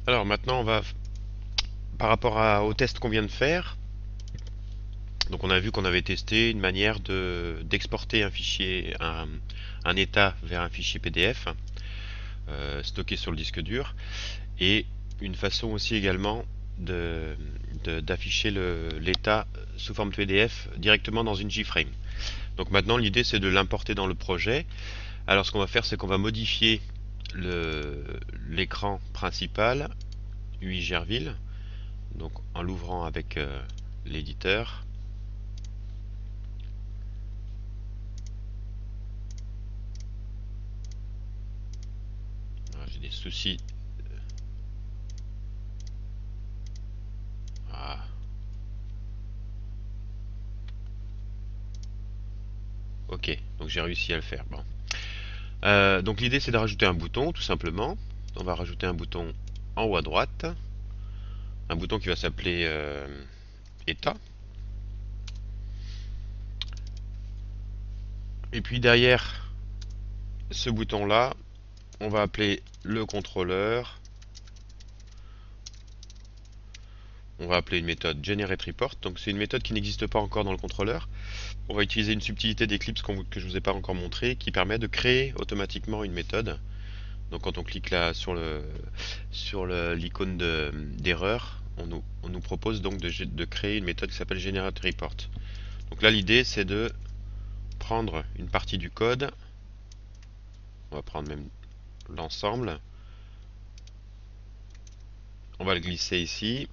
Alors maintenant, par rapport au test qu'on vient de faire, donc on a vu qu'on avait testé une manière d'exporter un fichier, un état vers un fichier PDF stocké sur le disque dur, et une façon aussi également d'afficher l'état sous forme PDF directement dans une JFrame. Donc maintenant l'idée c'est de l'importer dans le projet. Alors ce qu'on va faire c'est qu'on va modifier l'écran principal UI Gerville, donc en l'ouvrant avec l'éditeur. J'ai des soucis. Ah, ok, donc j'ai réussi à le faire. Bon. Donc l'idée c'est de rajouter un bouton tout simplement. On va rajouter un bouton en haut à droite, un bouton qui va s'appeler état. Et puis derrière ce bouton là, on va appeler le contrôleur. On va appeler une méthode GenerateReport. Donc c'est une méthode qui n'existe pas encore dans le contrôleur. On va utiliser une subtilité d'Eclipse que je vous ai pas encore montré, qui permet de créer automatiquement une méthode. Donc quand on clique là sur l'icône d'erreur, on nous propose donc de créer une méthode qui s'appelle GenerateReport. Donc là l'idée c'est de prendre une partie du code, on va prendre même l'ensemble, on va le glisser ici.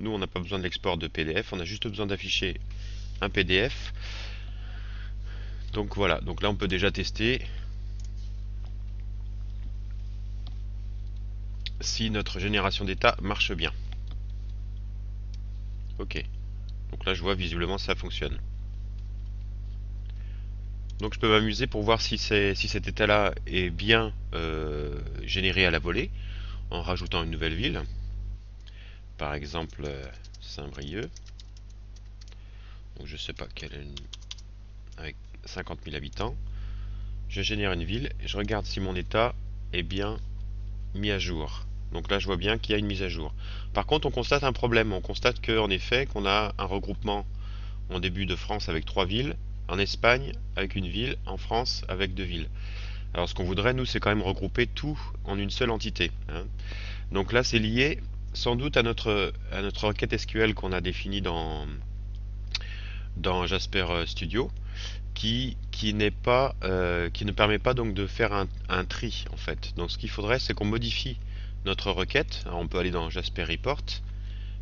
Nous on n'a pas besoin de l'export de PDF, on a juste besoin d'afficher un PDF. Donc voilà, donc là on peut déjà tester si notre génération d'état marche bien. Ok, donc là je vois visiblement ça fonctionne. Donc je peux m'amuser pour voir si cet état-là est bien généré à la volée, en rajoutant une nouvelle ville, par exemple Saint-Brieuc. Donc je sais pas quelle est avec 50 000 habitants. Je génère une ville et je regarde si mon état est bien mis à jour. Donc là je vois bien qu'il y a une mise à jour. Par contre on constate un problème, on constate qu'en effet qu'on a un regroupement en début de France avec 3 villes, en Espagne avec une ville, en France avec 2 villes. Alors ce qu'on voudrait nous c'est quand même regrouper tout en une seule entité, hein. Donc là c'est lié sans doute à notre requête SQL qu'on a définie dans Jasper Studio qui n'est pas qui ne permet pas donc de faire un tri en fait. Donc ce qu'il faudrait c'est qu'on modifie notre requête. Alors, on peut aller dans Jasper Report,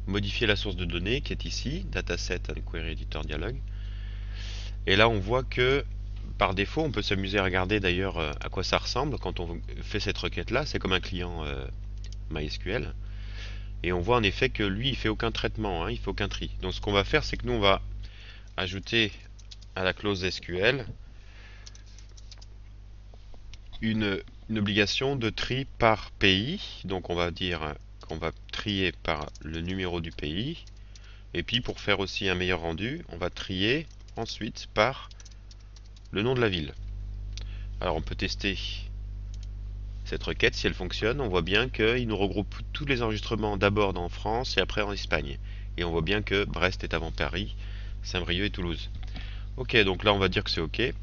modifier la source de données qui est ici, dataset and query editor dialog. Et là on voit que par défaut on peut s'amuser à regarder d'ailleurs à quoi ça ressemble quand on fait cette requête là. C'est comme un client MySQL. Et on voit en effet que lui il fait aucun traitement, hein, il fait aucun tri. Donc ce qu'on va faire c'est que nous on va ajouter à la clause SQL une, une obligation de tri par pays. Donc on va dire qu'on va trier par le numéro du pays. Et puis pour faire aussi un meilleur rendu, on va trier ensuite par le nom de la ville. Alors on peut tester cette requête si elle fonctionne. On voit bien qu'il nous regroupe tous les enregistrements d'abord en France et après en Espagne. Et on voit bien que Brest est avant Paris, Saint-Brieuc et Toulouse. Ok, donc là on va dire que c'est ok.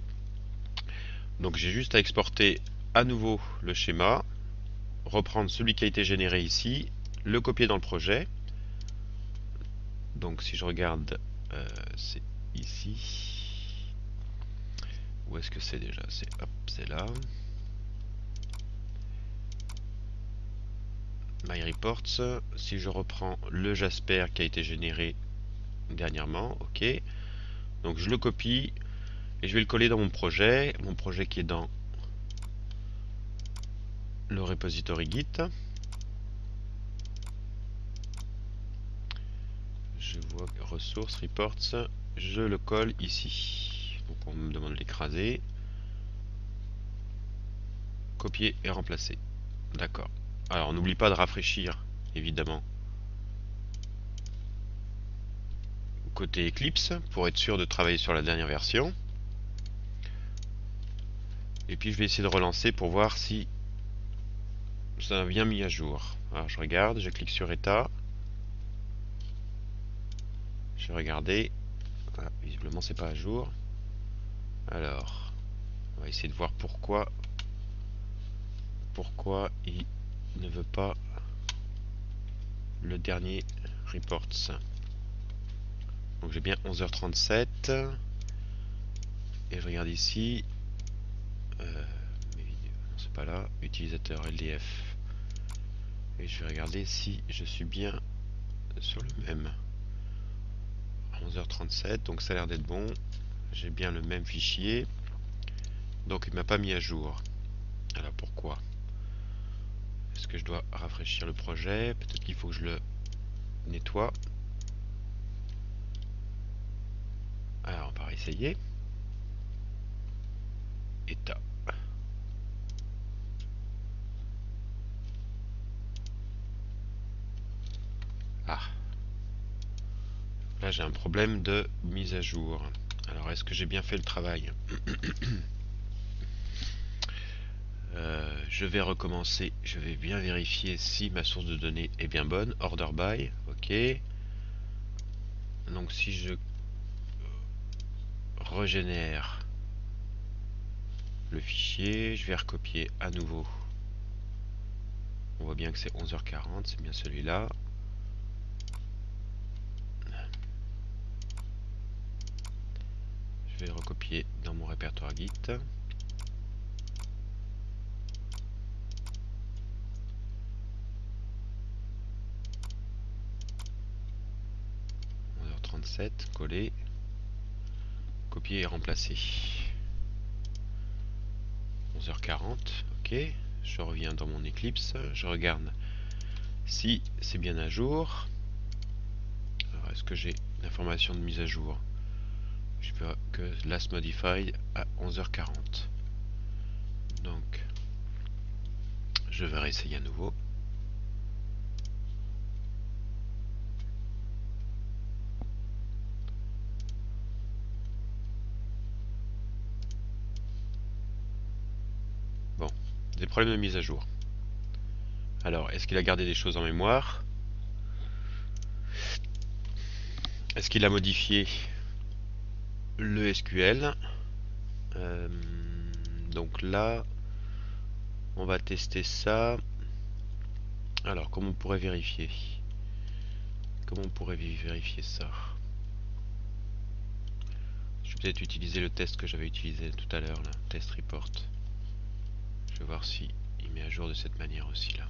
Donc j'ai juste à exporter à nouveau le schéma, reprendre celui qui a été généré ici, le copier dans le projet. Donc si je regarde, c'est ici. Où est-ce que c'est déjà? C'est là. My Reports. Si je reprends le Jasper qui a été généré dernièrement, ok. Donc je le copie et je vais le coller dans mon projet qui est dans le repository Git. Je vois ressources, reports, je le colle ici. Donc on me demande de l'écraser. Copier et remplacer. D'accord. Alors on n'oublie pas de rafraîchir, évidemment, côté Eclipse, pour être sûr de travailler sur la dernière version. Et puis je vais essayer de relancer pour voir si ça a bien mis à jour. Alors je regarde, je clique sur état. Je vais regarder. Voilà, visiblement c'est pas à jour. Alors, on va essayer de voir pourquoi il ne veut pas le dernier reports. Donc j'ai bien 11h37. Et je regarde ici. Mes vidéos, non, c'est pas là. Utilisateur LDF. Et je vais regarder si je suis bien sur le même. 11h37, donc ça a l'air d'être bon. J'ai bien le même fichier. Donc il m'a pas mis à jour. Alors pourquoi? Est-ce que je dois rafraîchir le projet? Peut-être qu'il faut que je le nettoie. Alors on va essayer. État. Ah, là j'ai un problème de mise à jour. Alors est-ce que j'ai bien fait le travail? Je vais recommencer, je vais bien vérifier si ma source de données est bien bonne. Order by, ok. Donc si je régénère le fichier, je vais recopier à nouveau. On voit bien que c'est 11h40, c'est bien celui-là. Je vais le recopier dans mon répertoire Git. Coller, copier et remplacer. 11h40, ok. Je reviens dans mon Eclipse, je regarde si c'est bien à jour. Alors est-ce que j'ai l'information de mise à jour? Je peux que last modified à 11h40. Donc je vais réessayer à nouveau. Bon, des problèmes de mise à jour. Alors, est-ce qu'il a gardé des choses en mémoire? Est-ce qu'il a modifié le SQL? Donc là, on va tester ça. Alors, comment on pourrait vérifier? Comment on pourrait vérifier ça? Je vais peut-être utiliser le test que j'avais utilisé tout à l'heure, là, test report. Je vais voir si il met à jour de cette manière aussi là.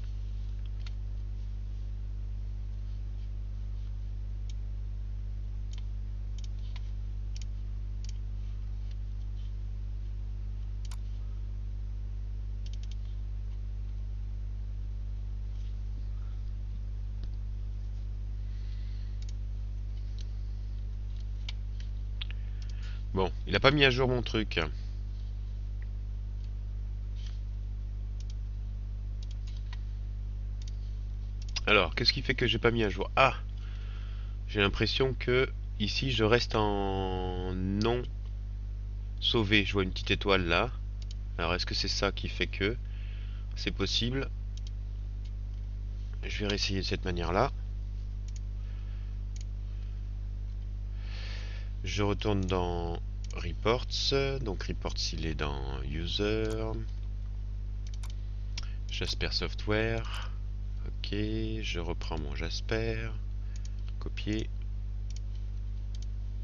Bon, il a pas mis à jour mon truc. Alors, qu'est-ce qui fait que j'ai pas mis à jour? Ah, j'ai l'impression que ici je reste en non sauvé. Je vois une petite étoile là. Alors, est-ce que c'est ça qui fait que c'est possible? Je vais réessayer de cette manière-là. Je retourne dans Reports. Donc Reports, il est dans User. Jasper Software. Ok, je reprends mon Jasper. Copier.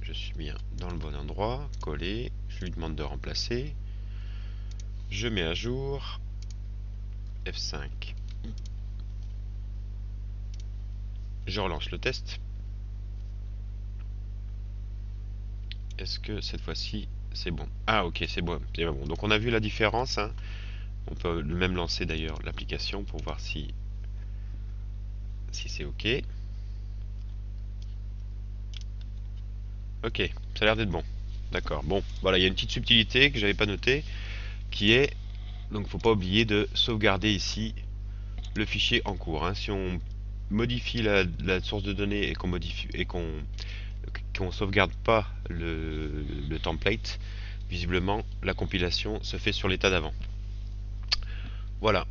Je suis bien dans le bon endroit. Coller. Je lui demande de remplacer. Je mets à jour. F5. Je relance le test. Est-ce que cette fois-ci c'est bon? Ah ok, c'est bon, c'est bon. Donc on a vu la différence, hein. On peut même lancer d'ailleurs l'application pour voir si c'est ok. Ok, ça a l'air d'être bon. D'accord. Bon, voilà, il y a une petite subtilité que j'avais pas notée, qui est, donc faut pas oublier de sauvegarder ici le fichier en cours, hein. Si on modifie la source de données et qu'on modifie et qu'on sauvegarde pas le template, visiblement la compilation se fait sur l'état d'avant. Voilà.